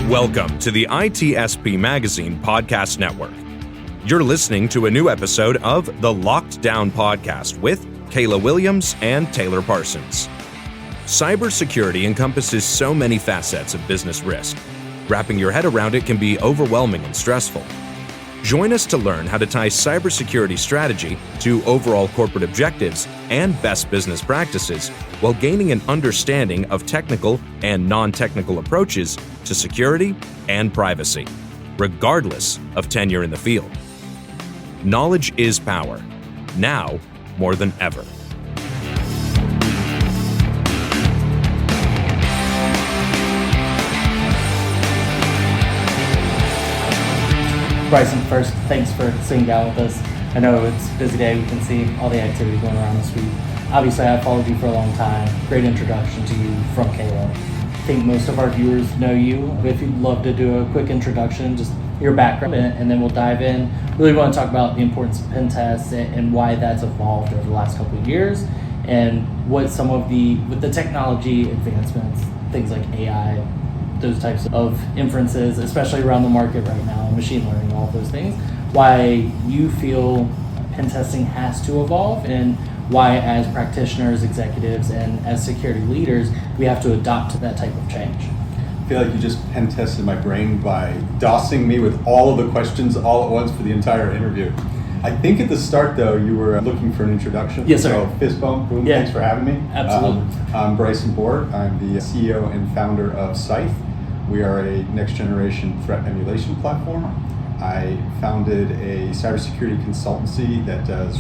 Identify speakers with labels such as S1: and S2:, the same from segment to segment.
S1: Welcome to the ITSP Magazine Podcast Network. You're listening to a new episode of the Locked Down Podcast with Kayla Williams and Taylor Parsons. Cybersecurity encompasses so many facets of business risk. Wrapping your head around it can be overwhelming and stressful. Join us to learn how to tie cybersecurity strategy to overall corporate objectives and best business practices while gaining an understanding of technical and non-technical approaches to security and privacy, regardless of tenure in the field. Knowledge is power, now more than ever.
S2: Bryson, first, thanks for sitting down with us. I know it's a busy day. We can see all the activity going around this week. Obviously, I've followed you for a long time. Great introduction to you from Kayla. I think most of our viewers know you. If you'd love to do a quick introduction, just your background, and then we'll dive in. Really want to talk about the importance of pen tests and why that's evolved over the last couple of years, and what some of with the technology advancements, things like AI, those types of inferences, especially around the market right now, machine learning, all of those things, why you feel pen testing has to evolve, and why as practitioners, executives, and as security leaders, we have to adopt to that type of change.
S3: I feel like you just pen tested my brain by dosing me with all of the questions all at once for the entire interview. I think at the start, though, you were looking for an introduction.
S2: Yes, sir.
S3: So fist bump, boom,
S2: Yeah.
S3: Thanks for having me.
S2: Absolutely.
S3: I'm Bryson Bort. I'm the CEO and founder of Scythe. We are a next-generation threat emulation platform. I founded a cybersecurity consultancy that does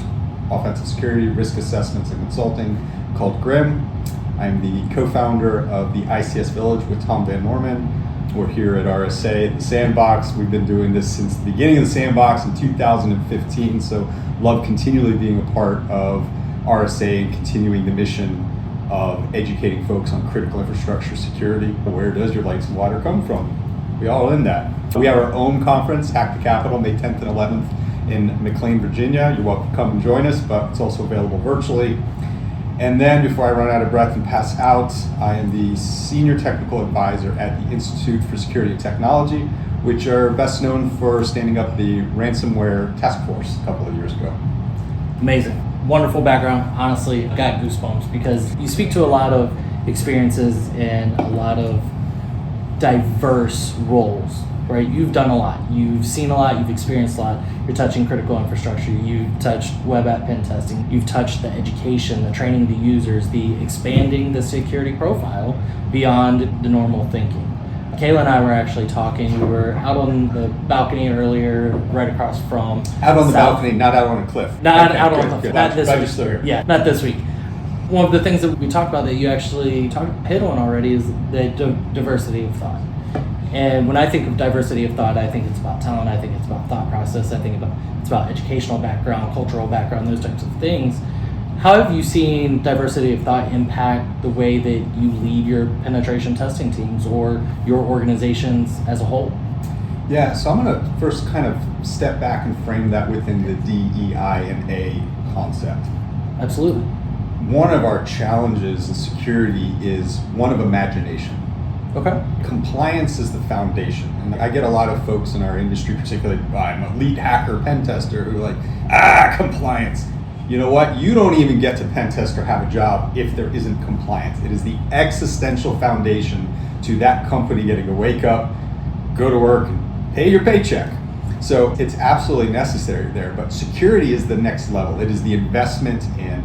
S3: offensive security, risk assessments, and consulting called GRIM. I'm the co-founder of the ICS Village with Tom Van Norman. We're here at RSA, the Sandbox. We've been doing this since the beginning of the Sandbox in 2015, so love continually being a part of RSA and continuing the mission of educating folks on critical infrastructure security. Where does your lights and water come from? We all in that. We have our own conference, Hack the Capitol, May 10th and 11th in McLean, Virginia. You're welcome to come and join us, but it's also available virtually. And then before I run out of breath and pass out, I am the Senior Technical Advisor at the Institute for Security and Technology, which are best known for standing up the ransomware task force a couple of years ago.
S2: Amazing. Wonderful background. Honestly, got goosebumps because you speak to a lot of experiences and a lot of diverse roles, right? You've done a lot. You've seen a lot. You've experienced a lot. You're touching critical infrastructure. You've touched web app pen testing. You've touched the education, the training of the users, the expanding the security profile beyond the normal thinking. Kayla and I were actually talking. We were out on the balcony earlier, right across from
S3: Out on the balcony, not out on a cliff.
S2: Not
S3: Okay,
S2: out on
S3: good,
S2: a cliff.
S3: good.
S2: Not this
S3: Glad
S2: week.
S3: you're still here.
S2: Yeah, not this week. One of the things that we talked about that you actually hit on already is the diversity of thought. And when I think of diversity of thought, I think it's about talent. I think it's about thought process. I think it's about educational background, cultural background, those types of things. How have you seen diversity of thought impact the way that you lead your penetration testing teams or your organizations as a whole?
S3: Yeah, so I'm going to first kind of step back and frame that within the DEI and A concept.
S2: Absolutely.
S3: One of our challenges in security is one of imagination.
S2: Okay.
S3: Compliance is the foundation. And I get a lot of folks in our industry, particularly I'm a lead hacker pen tester, who are like, compliance. You know what? You don't even get to pen test or have a job if there isn't compliance. It is the existential foundation to that company getting to wake up, go to work, and pay your paycheck. So it's absolutely necessary there. But security is the next level. It is the investment in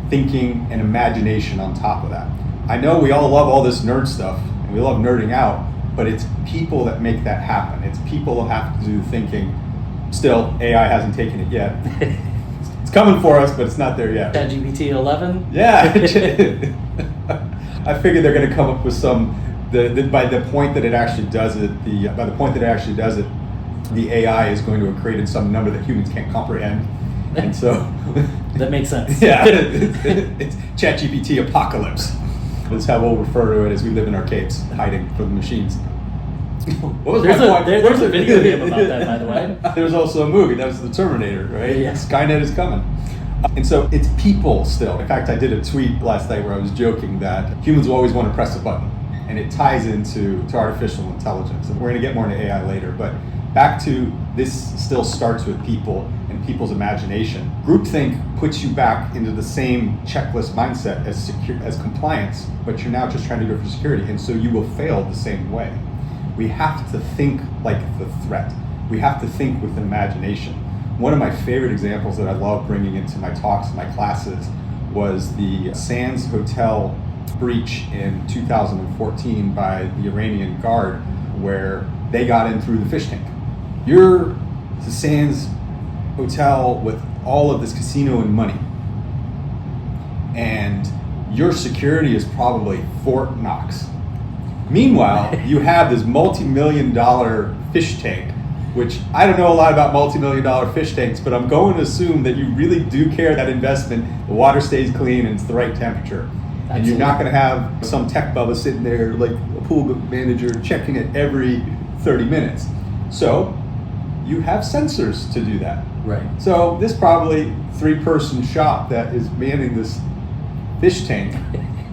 S3: thinking and imagination on top of that. I know we all love all this nerd stuff, and we love nerding out, but it's people that make that happen. It's people that have to do the thinking. Still, AI hasn't taken it yet. It's coming for us, but it's not there yet.
S2: ChatGPT 11?
S3: Yeah. I figure they're going to come up with some, by the point that it actually does it, the AI is going to have created some number that humans can't comprehend. And so
S2: that makes sense.
S3: Yeah, it's ChatGPT apocalypse. That's how we'll refer to it as we live in our capes, hiding from the machines. What was
S2: there's
S3: my point?
S2: There's a video game about that, by the way.
S3: There's also a movie. That was The Terminator, right?
S2: Yeah.
S3: Skynet is coming. And so it's people still. In fact, I did a tweet last night where I was joking that humans will always want to press a button. And it ties into artificial intelligence. And we're going to get more into AI later. But back to this still starts with people and people's imagination. Groupthink puts you back into the same checklist mindset as compliance, but you're now just trying to go for security. And so you will fail the same way. We have to think like the threat. We have to think with imagination. One of my favorite examples that I love bringing into my talks and my classes was the Sands Hotel breach in 2014 by the Iranian Guard, where they got in through the fish tank. You're the Sands Hotel with all of this casino and money, and your security is probably Fort Knox. Meanwhile, you have this multi-million-dollar fish tank, which I don't know a lot about multi-million-dollar fish tanks, but I'm going to assume that you really do care that investment, the water stays clean and it's the right temperature. Absolutely. And you're not going to have some tech bubba sitting there like a pool manager checking it every 30 minutes. So you have sensors to do that.
S2: Right.
S3: So this probably 3-person shop that is manning this fish tank,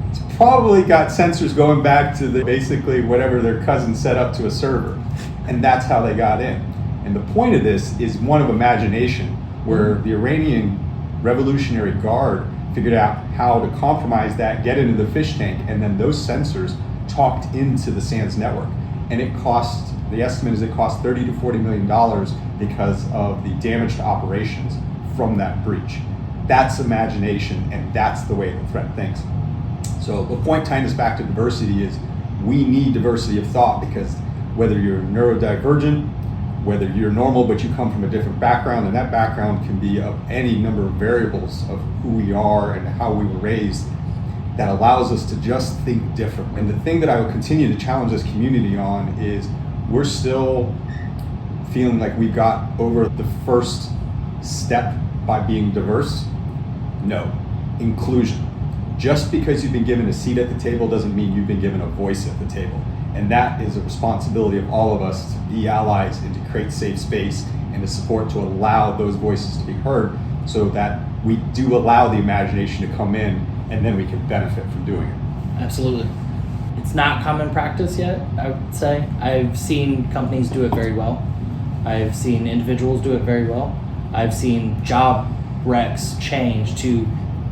S3: it's probably got sensors going back to basically whatever their cousin set up to a server. And that's how they got in. And the point of this is one of imagination, where the Iranian Revolutionary Guard figured out how to compromise that, get into the fish tank, and then those sensors talked into the SANS network. And the estimate is it cost $30 to $40 million because of the damage to operations from that breach. That's imagination, and that's the way the threat thinks. So the point tying this back to diversity is we need diversity of thought, because whether you're neurodivergent, whether you're normal but you come from a different background, and that background can be of any number of variables of who we are and how we were raised, that allows us to just think differently. And the thing that I would continue to challenge this community on is we're still feeling like we got over the first step by being diverse. No, inclusion. Just because you've been given a seat at the table doesn't mean you've been given a voice at the table. And that is a responsibility of all of us to be allies and to create safe space and to support, to allow those voices to be heard, so that we do allow the imagination to come in, and then we can benefit from doing it.
S2: Absolutely. It's not common practice yet, I would say. I've seen companies do it very well. I've seen individuals do it very well. I've seen job recs change to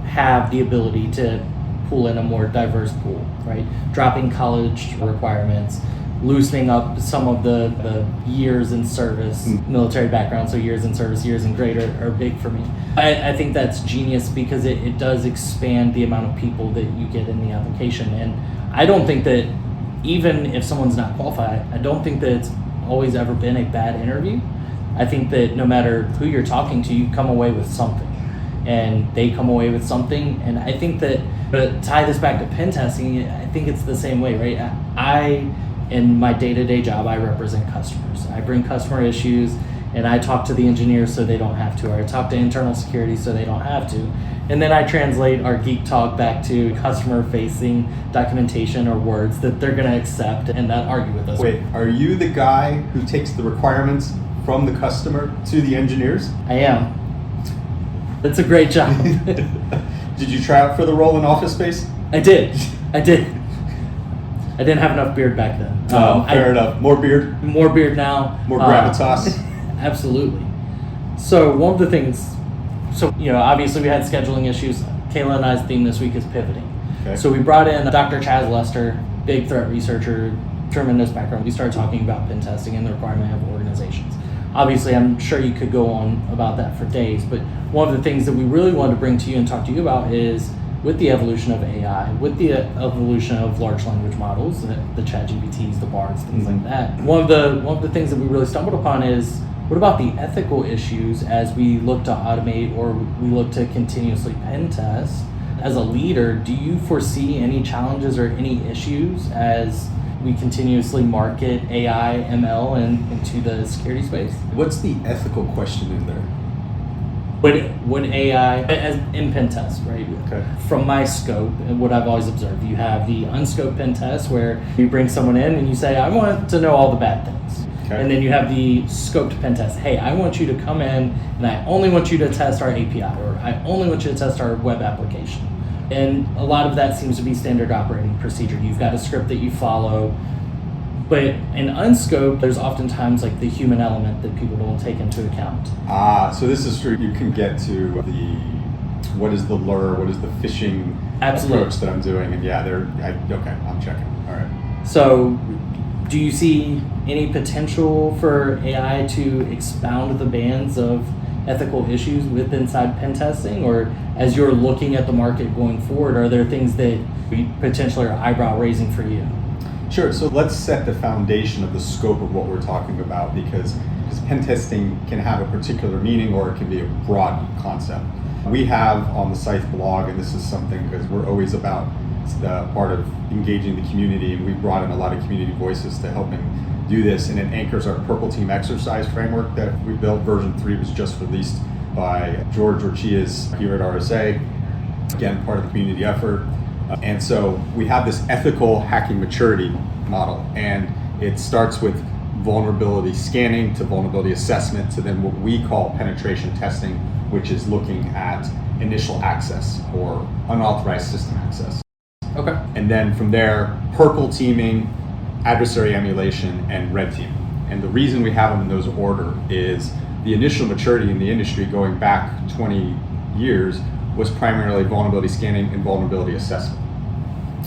S2: have the ability to pull in a more diverse pool, right? Dropping college requirements, loosening up some of the years in service, military background, so years in service, years in grade are big for me. I think that's genius, because it does expand the amount of people that you get in the application. And I don't think that, even if someone's not qualified, I don't think that it's always ever been a bad interview. I think that no matter who you're talking to, you come away with something. And they come away with something. And I think that, to tie this back to pen testing, I think it's the same way, right? In my day-to-day job, I represent customers. I bring customer issues, and I talk to the engineers so they don't have to, or I talk to internal security so they don't have to. And then I translate our geek talk back to customer-facing documentation or words that they're going to accept and not argue with us.
S3: Wait, are you the guy who takes the requirements from the customer to the engineers?
S2: I am. It's a great job.
S3: Did you try out for the role in Office Space?
S2: I did. I didn't have enough beard back then.
S3: Fair enough. More beard?
S2: More beard now.
S3: More gravitas?
S2: Absolutely. So one of the things, obviously we had scheduling issues. Kayla and I's theme this week is pivoting. Okay. So we brought in Dr. Chaz Lester, big threat researcher, tremendous background. We started talking about pen testing and the requirement of organizations. Obviously, I'm sure you could go on about that for days, but one of the things that we really wanted to bring to you and talk to you about is, with the evolution of AI, with the evolution of large language models, the ChatGPTs, the Bards, things like that. One of the things that we really stumbled upon is, what about the ethical issues as we look to automate, or we look to continuously pen test? As a leader, do you foresee any challenges or any issues as we continuously market AI, ML into the security space?
S3: What's the ethical question in there?
S2: Would AI, as in pen test, right?
S3: Okay.
S2: From my scope and what I've always observed, you have the unscoped pen test where you bring someone in and you say, I want to know all the bad things. Okay. And then you have the scoped pen test. Hey, I want you to come in and I only want you to test our API, or I only want you to test our web application. And a lot of that seems to be standard operating procedure. You've got a script that you follow. But in unscoped, there's oftentimes like the human element that people don't take into account.
S3: So this is true. You can get to what is the lure, what is the phishing approach that I'm doing, and I'm checking. All right.
S2: So, do you see any potential for AI to expound the bands of ethical issues with inside pen testing, or as you're looking at the market going forward, are there things that potentially are eyebrow raising for you?
S3: Sure. So let's set the foundation of the scope of what we're talking about, because pen testing can have a particular meaning or it can be a broad concept. We have on the Scythe blog, and this is something because we're always about the part of engaging the community, and we've brought in a lot of community voices to helping do this, and it anchors our Purple Team exercise framework that we built. Version 3 was just released by George Orchias here at RSA, again, part of the community effort. And so we have this ethical hacking maturity model, and it starts with vulnerability scanning to vulnerability assessment to then what we call penetration testing, which is looking at initial access or unauthorized system access.
S2: Okay.
S3: And then from there, purple teaming, adversary emulation, and red team. And the reason we have them in those order is the initial maturity in the industry going back 20 years was primarily vulnerability scanning and vulnerability assessment.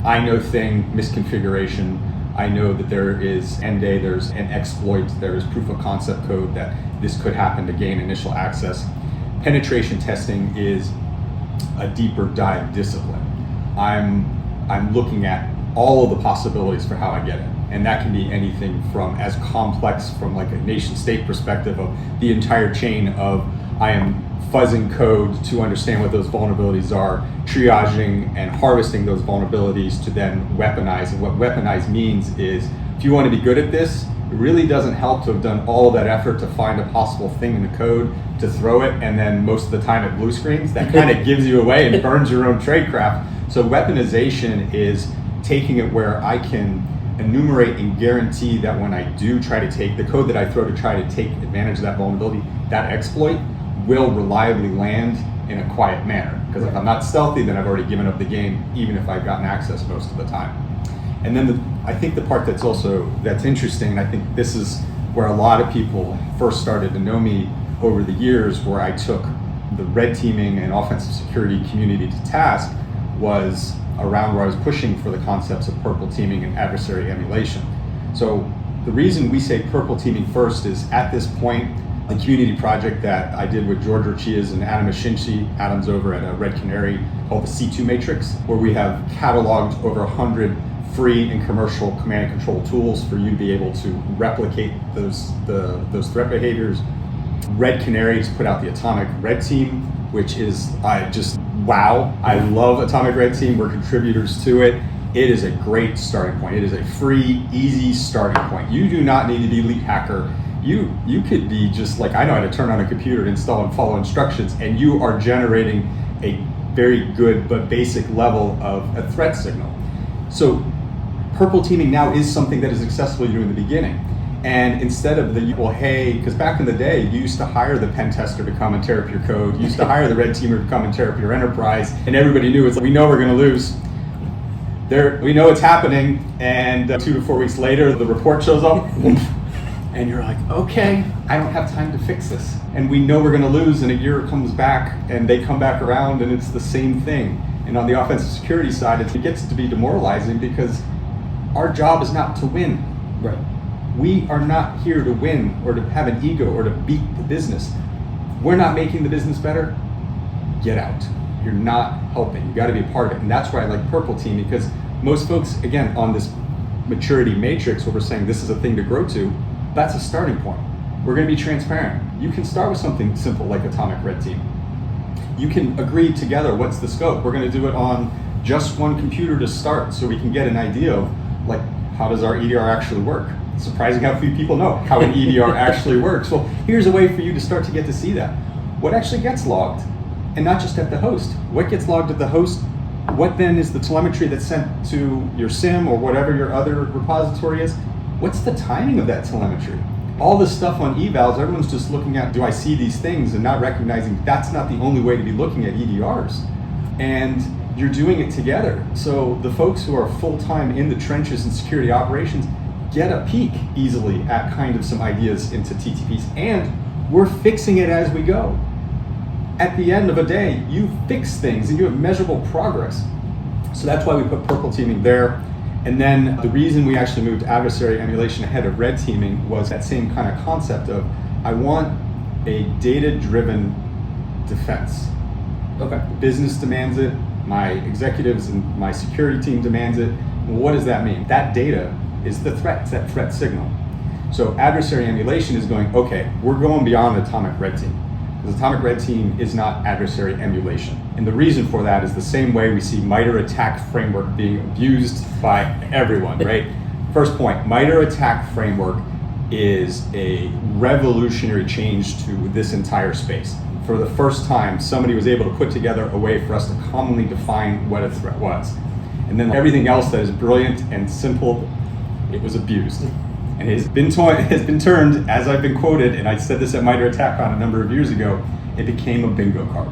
S3: I know thing, misconfiguration. I know that there is NDA, there's an exploit, there is proof of concept code that this could happen to gain initial access. Penetration testing is a deeper dive discipline. I'm looking at all of the possibilities for how I get it. And that can be anything from as complex from like a nation state perspective of the entire chain of I am fuzzing code to understand what those vulnerabilities are, triaging and harvesting those vulnerabilities to then weaponize. And what weaponize means is if you want to be good at this, it really doesn't help to have done all of that effort to find a possible thing in the code to throw it, and then most of the time it blue screens. That kind of gives you away and burns your own tradecraft. So weaponization is taking it where I can enumerate and guarantee that when I do try to take the code that I throw to try to take advantage of that vulnerability, that exploit will reliably land in a quiet manner. Because if I'm not stealthy, then I've already given up the game, even if I've gotten access most of the time. And then I think the part that's interesting, and I think this is where a lot of people first started to know me over the years, where I took the red teaming and offensive security community to task, was around where I was pushing for the concepts of purple teaming and adversary emulation. So the reason we say purple teaming first is at this point, the community project that I did with George Orchias and Adam Ashinchi, Adam's over at Red Canary, called the C2 Matrix, where we have cataloged over 100 free and commercial command and control tools for you to be able to replicate those threat behaviors. Red Canary's put out the Atomic Red Team, which is wow. I love Atomic Red Team. We're contributors to it. It is a great starting point. It is a free, easy starting point. You do not need to be elite hacker. You could be just like, I know how to turn on a computer, install and follow instructions, and you are generating a very good but basic level of a threat signal. So purple teaming now is something that is accessible to you in the beginning. And instead of because back in the day, you used to hire the pen tester to come and tear up your code. You used to hire the red teamer to come and tear up your enterprise, and everybody knew we know we're going to lose. We know it's happening, and 2 to 4 weeks later, the report shows up, and you're like, okay, I don't have time to fix this. And we know we're going to lose, and a year comes back, and they come back around, and it's the same thing. And on the offensive security side, it gets to be demoralizing because our job is not to win.
S2: Right.
S3: We are not here to win or to have an ego or to beat the business. We're not making the business better. Get out. You're not helping. You got to be a part of it. And that's why I like purple team, because most folks, again, on this maturity matrix where we're saying this is a thing to grow to, that's a starting point. We're going to be transparent. You can start with something simple like Atomic Red Team. You can agree together what's the scope. We're going to do it on just one computer to start so we can get an idea of how does our EDR actually work. It's surprising how few people know how an EDR actually works. Well, here's a way for you to start to get to see that. What actually gets logged, and not just at the host. What gets logged at the host? What then is the telemetry that's sent to your SIM or whatever your other repository is? What's the timing of that telemetry? All this stuff on evals, everyone's just looking at, do I see these things, and not recognizing that's not the only way to be looking at EDRs. And you're doing it together. So the folks who are full-time in the trenches and security operations get a peek easily at kind of some ideas into TTPs, and we're fixing it as we go. At the end of a day, you fix things and you have measurable progress. So that's why we put purple teaming there. And then the reason we actually moved adversary emulation ahead of red teaming was that same kind of concept of, I want a data-driven defense.
S2: Okay.
S3: Business demands it, my executives and my security team demands it. What does that mean? That data is the threat, it's that threat signal. So adversary emulation is going, okay, we're going beyond atomic red team. Because atomic red team is not adversary emulation. And the reason for that is the same way we see MITRE ATT&CK framework being abused by everyone, right? First point, MITRE ATT&CK framework is a revolutionary change to this entire space. For the first time, somebody was able to put together a way for us to commonly define what a threat was. And then everything else that is brilliant and simple, it was abused. And it has been turned, as I've been quoted, and I said this at MITRE ATT&CK a number of years ago, it became a bingo card.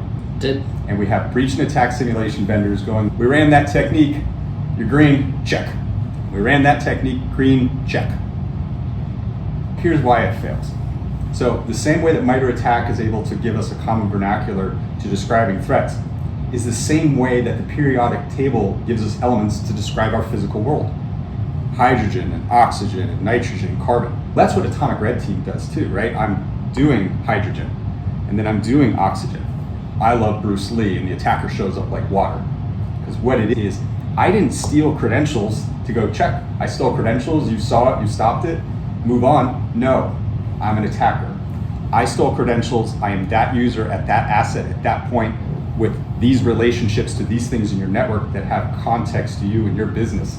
S3: And we have breach and attack simulation vendors going, we ran that technique, you're green, check. We ran that technique, green, check. Here's why it fails. So the same way that MITRE ATT&CK is able to give us a common vernacular to describing threats is the same way that the periodic table gives us elements to describe our physical world. Hydrogen and oxygen and nitrogen, carbon. That's what atomic red team does too, right? I'm doing hydrogen and then I'm doing oxygen. I love Bruce Lee and the attacker shows up like water. Because what it is, I didn't steal credentials to go check. I stole credentials, you saw it, you stopped it, move on. No, I'm an attacker. I stole credentials, I am that user at that asset at that point with these relationships to these things in your network that have context to you and your business.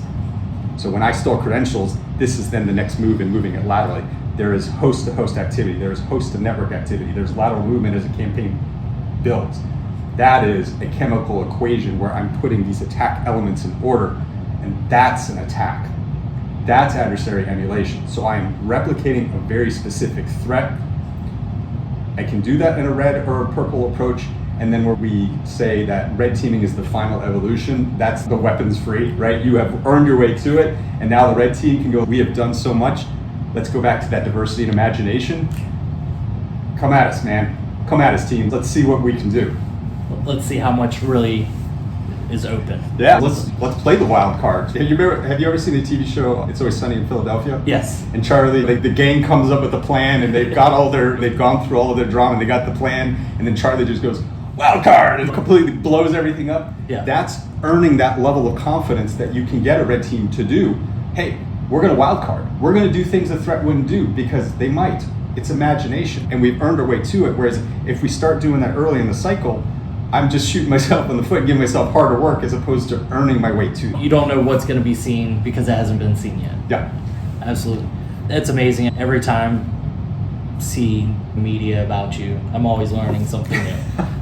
S3: So when I stole credentials, this is then the next move in moving it laterally. There is host-to-host activity, there is host-to-network activity, there's lateral movement as a campaign builds. That is a chemical equation where I'm putting these attack elements in order, and that's an attack. That's adversary emulation. So I'm replicating a very specific threat. I can do that in a red or a purple approach. And then where we say that red teaming is the final evolution, that's the weapons free, right? You have earned your way to it, and now the red team can go, we have done so much. Let's go back to that diversity and imagination. Come at us, man. Come at us, team. Let's see what we can do.
S2: Let's see how much really is open.
S3: Yeah, let's play the wild card. Have you ever seen the TV show It's Always Sunny in Philadelphia?
S2: Yes.
S3: And Charlie, the gang comes up with a plan, and they've gone through all of their drama, and they got the plan, and then Charlie just goes, wild card, and completely blows everything up.
S2: Yeah.
S3: That's earning that level of confidence that you can get a red team to do. Hey, we're going to wild card. We're going to do things a threat wouldn't do because they might. It's imagination, and we've earned our way to it. Whereas if we start doing that early in the cycle, I'm just shooting myself in the foot and giving myself harder work as opposed to earning my way to it.
S2: You don't know what's going to be seen because it hasn't been seen yet.
S3: Yeah.
S2: Absolutely. It's amazing. Every time see media about you, I'm always learning something new.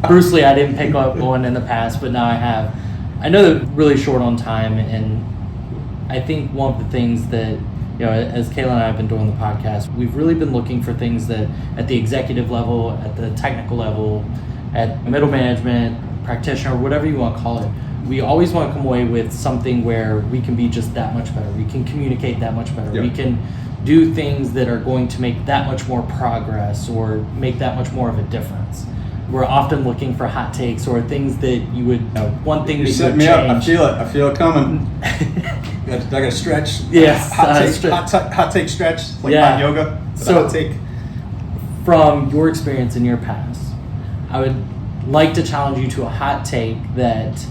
S2: Bruce Lee, I didn't pick up on in the past, but now I have. I know that we're really short on time, and I think one of the things that, as Kayla and I have been doing the podcast, we've really been looking for things that at the executive level, at the technical level, at middle management, practitioner, whatever you want to call it, we always want to come away with something where we can be just that much better. We can communicate that much better.
S3: Yep.
S2: We can do things that are going to make that much more progress or make that much more of a difference. We're often looking for hot takes or things that you would, one thing that you would
S3: me
S2: change.
S3: Up. I feel it coming. I got to stretch.
S2: Yes.
S3: Hot take stretch, like hot yoga.
S2: So
S3: hot take.
S2: From your experience in your past, I would like to challenge you to a hot take that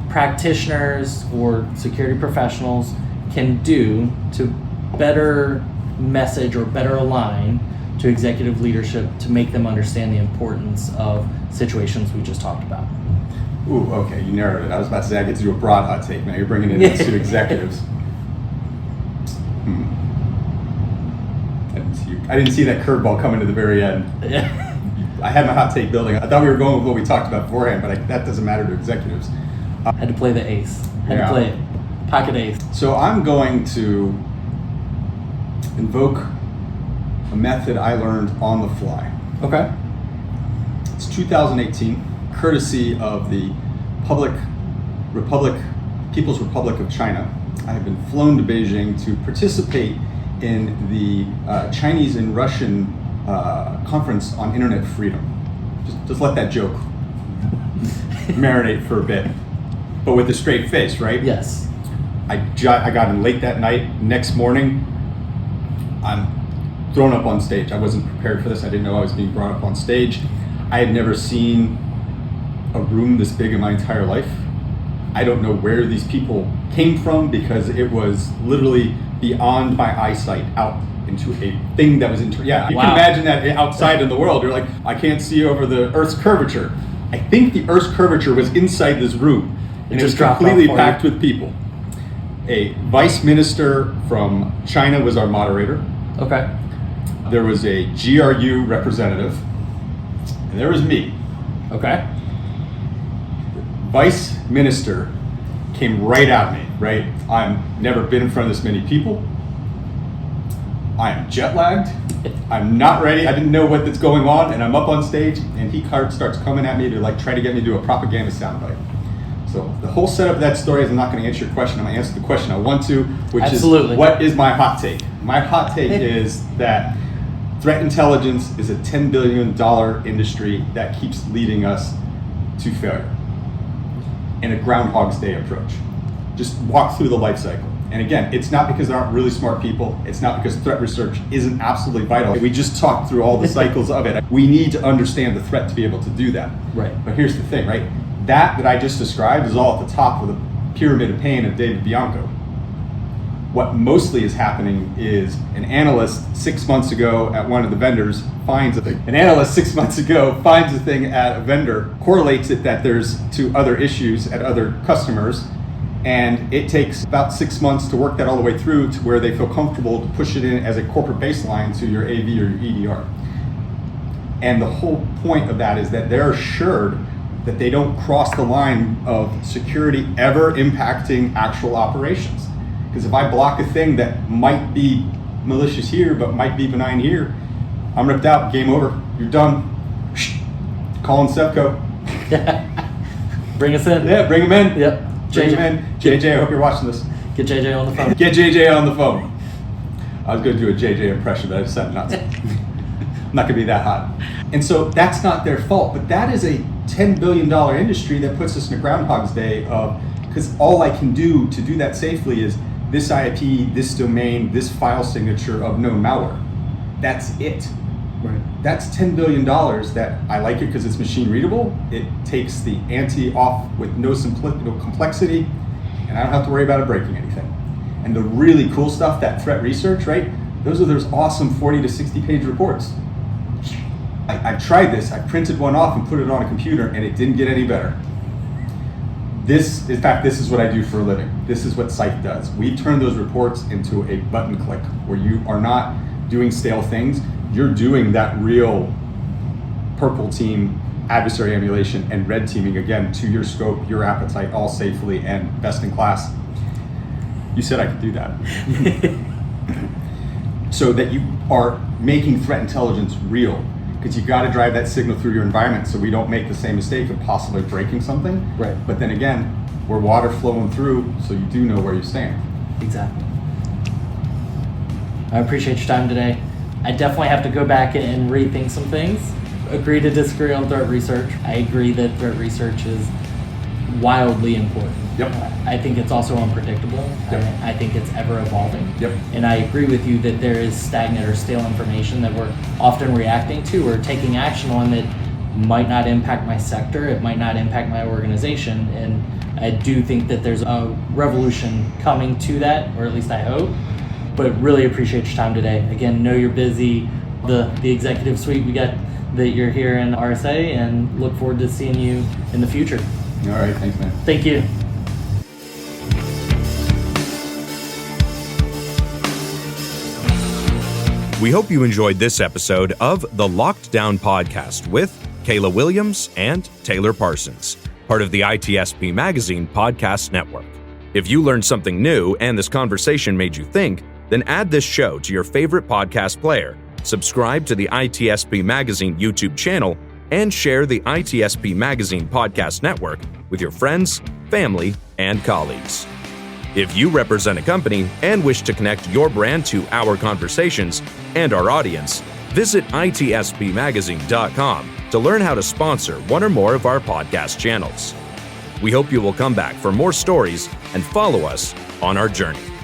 S2: practitioners or security professionals can do to better message or better align to executive leadership to make them understand the importance of situations we just talked about.
S3: Ooh, okay, you narrowed it. I was about to say I get to do a broad hot take. Now you're bringing it into executives. I didn't see that curveball coming to the very end. I had my hot take building. I thought we were going with what we talked about beforehand, but that doesn't matter to executives.
S2: Had to play the ace. Had to play it. Pocket ace.
S3: So I'm going to invoke a method I learned on the fly.
S2: Okay.
S3: It's 2018, courtesy of the public People's Republic of China. I have been flown to Beijing to participate in the Chinese and Russian conference on internet freedom. Just let that joke marinate for a bit, but with a straight face, right?
S2: Yes.
S3: I got in late that night. Next morning, I'm thrown up on stage. I wasn't prepared for this. I didn't know I was being brought up on stage. I had never seen a room this big in my entire life. I don't know where these people came from because it was literally beyond my eyesight out into a thing that was you can imagine that outside in the world. You're like, I can't see over the Earth's curvature. I think the Earth's curvature was inside this room, and it was completely packed with people. A vice minister from China was our moderator.
S2: Okay.
S3: There was a GRU representative, and there was me.
S2: Okay.
S3: Vice minister came right at me, right? I've never been in front of this many people. I am jet lagged. I'm not ready. I didn't know what's going on, and I'm up on stage, and he starts coming at me to like try to get me to do a propaganda soundbite. So the whole setup of that story is I'm not going to answer your question. I'm going to answer the question I want to, which is what is my hot take? My hot take is that threat intelligence is a $10 billion industry that keeps leading us to failure. And a Groundhog's Day approach. Just walk through the life cycle. And again, it's not because there aren't really smart people. It's not because threat research isn't absolutely vital. We just talked through all the cycles of it. We need to understand the threat to be able to do that.
S2: Right.
S3: But here's the thing, right? That I just described is all at the top of the pyramid of pain of David Bianco. What mostly is happening is an analyst 6 months ago at one of the vendors finds a thing. An analyst 6 months ago finds a thing at a vendor, correlates it that there's to other issues at other customers, and it takes about 6 months to work that all the way through to where they feel comfortable to push it in as a corporate baseline to your AV or your EDR. And the whole point of that is that they're assured that they don't cross the line of security ever impacting actual operations. Because if I block a thing that might be malicious here, but might be benign here, I'm ripped out, game over, you're done. Calling Sevco.
S2: Bring us in.
S3: Yeah, bring him in.
S2: Yep.
S3: Bring him in. JJ, I hope you're watching this.
S2: Get JJ on the phone.
S3: Get JJ on the phone. I was going to do a JJ impression, but I just said nuts. I'm not going to be that hot. And so that's not their fault, but that is a $10 billion industry that puts us in a Groundhog's Day of, because all I can do to do that safely is this IP, this domain, this file signature of known malware. That's it.
S2: Right.
S3: That's $10 billion that I like it because it's machine readable. It takes the ante off with no complexity, and I don't have to worry about it breaking anything. And the really cool stuff, that threat research, right? Those are those awesome 40 to 60 page reports. I've tried this. I printed one off and put it on a computer, and it didn't get any better. In fact, this is what I do for a living. This is what Scythe does. We turn those reports into a button click where you are not doing stale things. You're doing that real purple team adversary emulation and red teaming, again, to your scope, your appetite, all safely and best in class. You said I could do that. So that you are making threat intelligence real, because you got to drive that signal through your environment so we don't make the same mistake of possibly breaking something.
S2: Right.
S3: But then again, we're water flowing through, so you do know where you stand.
S2: Exactly. I appreciate your time today. I definitely have to go back and rethink some things. Agree to disagree on threat research. I agree that threat research is wildly important.
S3: Yep.
S2: I think it's also unpredictable.
S3: Yep.
S2: I think it's ever evolving.
S3: Yep.
S2: And I agree with you that there is stagnant or stale information that we're often reacting to or taking action on that might not impact my sector, it might not impact my organization. And I do think that there's a revolution coming to that, or at least I hope. But really appreciate your time today. Again, know you're busy. The executive suite, we got that you're here in RSA, and look forward to seeing you in the future.
S3: All right, thanks, man.
S2: Thank you.
S1: We hope you enjoyed this episode of the Locked Down Podcast with Kayla Williams and Taylor Parsons, part of the ITSP Magazine podcast network. If you learned something new and this conversation made you think, then add this show to your favorite podcast player, subscribe to the ITSP Magazine YouTube channel, and share the ITSP Magazine podcast network with your friends, family, and colleagues. If you represent a company and wish to connect your brand to our conversations and our audience, visit itspmagazine.com to learn how to sponsor one or more of our podcast channels. We hope you will come back for more stories and follow us on our journey.